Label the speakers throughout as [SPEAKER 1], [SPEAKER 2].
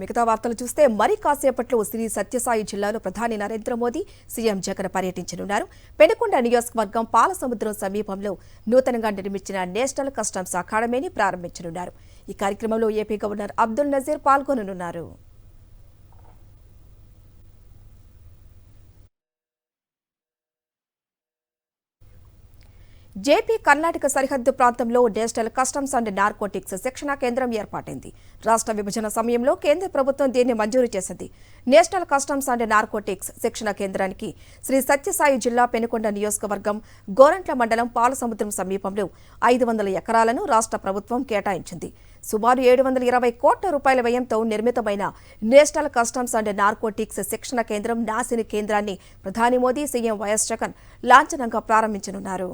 [SPEAKER 1] మిగతా వార్తలు చూస్తే మరి కాసేపట్లో శ్రీ సత్యసాయి జిల్లాలో ప్రధాని నరేంద్ర మోదీ సీఎం జగన్ పర్యటించనున్నారు. పెనుకొండ నియోజకవర్గం పాలసముద్రం సమీపంలో నూతనంగా నిర్మించిన నేషనల్ కస్టమ్స్ అకాడమీని ప్రారంభించనున్నారు. ఈ కార్యక్రమంలో ఏపీ గవర్నర్ అబ్దుల్ నజీర్ పాల్గొననున్నారు. జేపీ కర్ణాటక సరిహద్దు ప్రాంతంలో నేషనల్ కస్టమ్స్ అండ్ నార్కోటిక్స్ శిక్షణా కేంద్రం ఏర్పాటైంది. రాష్ట్ర విభజన సమయంలో కేంద్ర ప్రభుత్వం దీన్ని మంజూరు చేసింది. నేషనల్ కస్టమ్స్ అండ్ నార్కోటిక్స్ శిక్షణా కేంద్రానికి శ్రీ సత్యసాయి జిల్లా పెనుకొండ నియోజకవర్గం గోరంట్ల మండలం పాలసముద్రం సమీపంలో 500 ఎకరాలను రాష్ట్ర ప్రభుత్వం కేటాయించింది. సుమారు 720 కోట్ల రూపాయల వ్యయంతో నిర్మితమైన నేషనల్ కస్టమ్స్ అండ్ నార్కోటిక్స్ శిక్షణ కేంద్రం నాసిని కేంద్రాన్ని ప్రధాని మోదీ సీఎం వైఎస్ జగన్ లాంఛనంగా ప్రారంభించనున్నారు.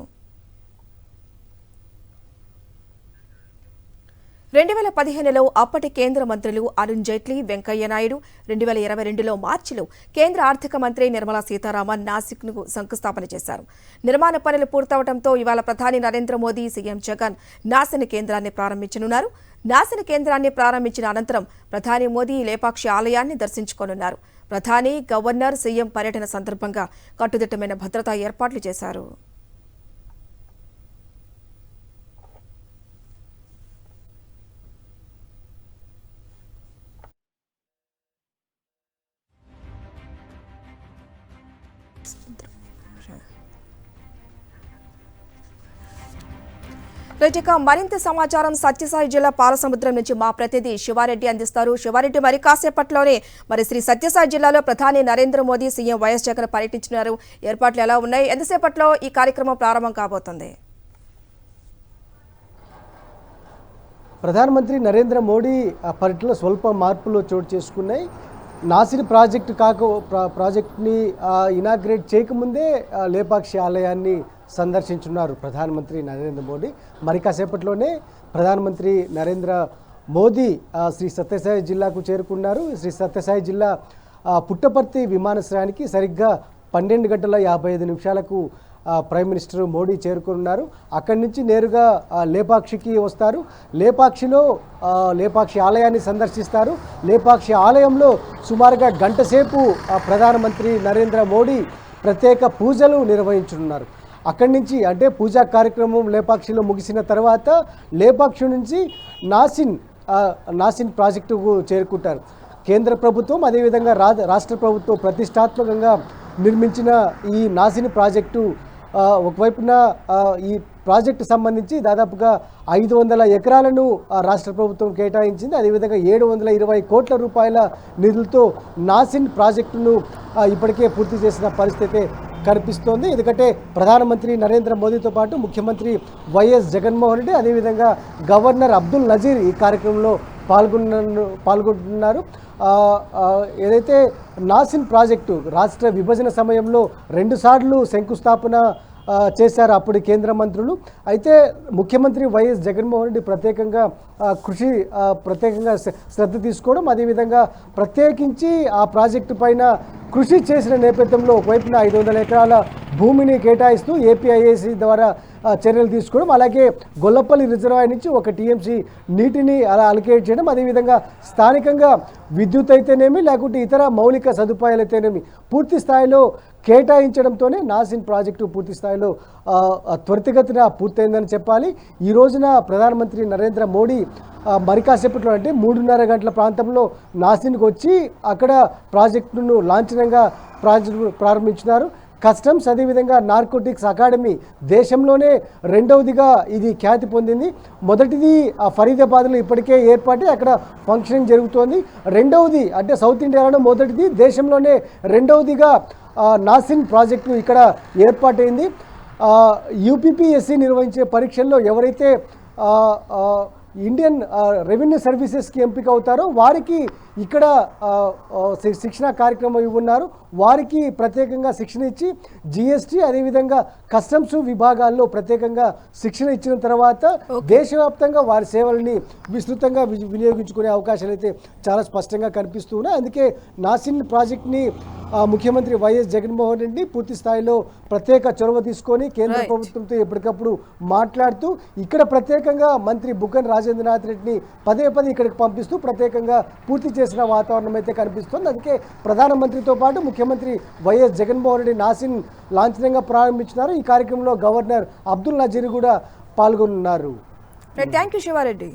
[SPEAKER 1] 2015లో అప్పటి కేంద్ర మంత్రులు అరుణ్ జైట్లీ, వెంకయ్య నాయుడు, 2022లో మార్చిలో కేంద్ర ఆర్థిక మంత్రి నిర్మలా సీతారామన్ నాసిక్ను శంకుస్థాపన చేశారు. నిర్మాణ పనులు పూర్తవడంతో ఇవాళ ప్రధాని నరేంద్ర మోదీ, సీఎం జగన్ నాసిని కేంద్రాన్ని ప్రారంభించనున్నారు. నాసిని కేంద్రాన్ని ప్రారంభించిన అనంతరం ప్రధాని మోదీ లేపాక్షి ఆలయాన్ని దర్శించుకోనున్నారు. ప్రధాని, గవర్నర్, సీఎం పర్యటన సందర్భంగా కట్టుదిట్టమైన భద్రతా ఏర్పాట్లు చేశారు. మరింత సమాచారం సత్యసాయి జిల్లా పాలసముద్రం నుంచి మా ప్రతినిధి శివారెడ్డి అందిస్తారు. శివారెడ్డి, మరి కాసేపట్లోనే శ్రీ సత్యసాయి జిల్లాలో ప్రధాని నరేంద్ర మోదీ, సీఎం వైఎస్ జగన్ పర్యటించినారు. ఏర్పాట్లు ఎలా ఉన్నాయి? ఎంతసేపట్లో ఈ కార్యక్రమం ప్రారంభం కాబోతుంది?
[SPEAKER 2] ప్రధానమంత్రి నరేంద్ర మోడీ పర్యటనలో స్వల్ప మార్పులు చోటు చేసుకున్నాయి. నాసిర్ ప్రాజెక్టుని ఇనాగ్రేట్ చేయకముందే లేపాక్షి ఆలయాన్ని సందర్శించున్నారు ప్రధానమంత్రి నరేంద్ర మోడీ. మరి కాసేపట్లోనే ప్రధానమంత్రి నరేంద్ర మోదీ శ్రీ సత్యసాయి జిల్లాకు చేరుకున్నారు. శ్రీ సత్యసాయి జిల్లా పుట్టపర్తి విమానాశ్రయానికి సరిగ్గా 12:55 ప్రైమ్ మినిస్టర్ మోడీ చేరుకున్నారు. అక్కడి నుంచి నేరుగా లేపాక్షికి వస్తారు. లేపాక్షి ఆలయాన్ని సందర్శిస్తారు. లేపాక్షి ఆలయంలో సుమారుగా గంట సేపు ప్రధానమంత్రి నరేంద్ర మోడీ ప్రత్యేక పూజలు నిర్వహించనున్నారు. అక్కడి నుంచి అంటే పూజా కార్యక్రమం లేపాక్షిలో ముగిసిన తర్వాత లేపాక్షి నుంచి నాసిన్ ప్రాజెక్టుకు చేరుకుంటారు. కేంద్ర ప్రభుత్వం అదేవిధంగా రాష్ట్ర ప్రభుత్వం ప్రతిష్టాత్మకంగా నిర్మించిన ఈ నాసిన్ ప్రాజెక్టు ఒకవైపున ఈ ప్రాజెక్టు సంబంధించి దాదాపుగా 500 ఎకరాలను రాష్ట్ర ప్రభుత్వం కేటాయించింది. అదేవిధంగా 720 కోట్ల రూపాయల నిధులతో నాసిన్ ప్రాజెక్టును ఇప్పటికే పూర్తి చేసిన పరిస్థితి కనిపిస్తోంది. ఎందుకంటే ప్రధానమంత్రి నరేంద్ర మోదీతో పాటు ముఖ్యమంత్రి వైఎస్ జగన్మోహన్ రెడ్డి, అదేవిధంగా గవర్నర్ అబ్దుల్ నజీర్ ఈ కార్యక్రమంలో పాల్గొంటున్నారు. ఏదైతే నాసిన్ ప్రాజెక్టు రాష్ట్ర విభజన సమయంలో 2 సార్లు శంకుస్థాపన చేశారు అప్పటి కేంద్ర మంత్రులు. అయితే ముఖ్యమంత్రి వైఎస్ జగన్మోహన్ రెడ్డి ప్రత్యేకంగా శ్రద్ధ తీసుకోవడం, అదేవిధంగా ప్రత్యేకించి ఆ ప్రాజెక్టు పైన కృషి చేసిన నేపథ్యంలో ఒకవైపున 500 ఎకరాల భూమిని కేటాయిస్తూ ఏపీఐఏసీ ద్వారా చర్యలు తీసుకోవడం, అలాగే గొల్లపల్లి రిజర్వాయర్ నుంచి 1 టీఎంసీ నీటిని అలా అలకేట్ చేయడం, అదేవిధంగా స్థానికంగా విద్యుత్ అయితేనేమి లేకుంటే ఇతర మౌలిక సదుపాయాలు అయితేనేమి పూర్తి స్థాయిలో కేటాయించడంతోనే నాసిన్ ప్రాజెక్టు పూర్తి స్థాయిలో త్వరితగతిన పూర్తయిందని చెప్పాలి. ఈ రోజున ప్రధానమంత్రి నరేంద్ర మోడీ మరి కాసేపట్లో అంటే 3:30 గంటల ప్రాంతంలో నాసిన్కి వచ్చి అక్కడ ప్రాజెక్టును లాంఛనంగా ప్రారంభించినారు. కస్టమ్స్ అదేవిధంగా నార్కోటిక్స్ అకాడమీ దేశంలోనే 2వదిగా ఇది ఖ్యాతి పొందింది. మొదటిది ఫరీదాబాద్లో ఇప్పటికే ఏర్పాటు అక్కడ ఫంక్షనింగ్ జరుగుతోంది. 2వది అంటే సౌత్ ఇండియాలో మొదటిది, దేశంలోనే 2వదిగా నాసిన్ ప్రాజెక్టు ఇక్కడ ఏర్పాటైంది. యూపీపీఎస్సీ నిర్వహించే పరీక్షల్లో ఎవరైతే ఇండియన్ రెవెన్యూ సర్వీసెస్కి ఎంపిక అవుతారో వారికి ఇక్కడ శిక్షణ కార్యక్రమం ఇవ్వన్నారు. వారికి ప్రత్యేకంగా శిక్షణ ఇచ్చి జీఎస్టీ అదేవిధంగా కస్టమ్స్ విభాగాల్లో ప్రత్యేకంగా శిక్షణ ఇచ్చిన తర్వాత దేశవ్యాప్తంగా వారి సేవల్ని విస్తృతంగా వినియోగించుకునే అవకాశాలు అయితే చాలా స్పష్టంగా కనిపిస్తూ ఉన్నాయి. అందుకే నాసిన్ ప్రాజెక్ట్ని ముఖ్యమంత్రి వైఎస్ జగన్మోహన్ రెడ్డి పూర్తి స్థాయిలో ప్రత్యేక చొరవ తీసుకొని కేంద్ర ప్రభుత్వంతో ఎప్పటికప్పుడు మాట్లాడుతూ ఇక్కడ ప్రత్యేకంగా మంత్రి బుగ్గన రాజేంద్రనాథ్ రెడ్డిని పదే ఇక్కడికి పంపిస్తూ ప్రత్యేకంగా పూర్తి చేసిన వాతావరణం అయితే కనిపిస్తుంది. అందుకే ప్రధానమంత్రితో పాటు ముఖ్యమంత్రి వైఎస్ జగన్మోహన్ రెడ్డి నాసిన్ లాంఛనంగా ప్రారంభించినారు. ఈ కార్యక్రమంలో గవర్నర్ అబ్దుల్ నజీర్ కూడా పాల్గొన్నారు.
[SPEAKER 1] Thank you Sivareddy.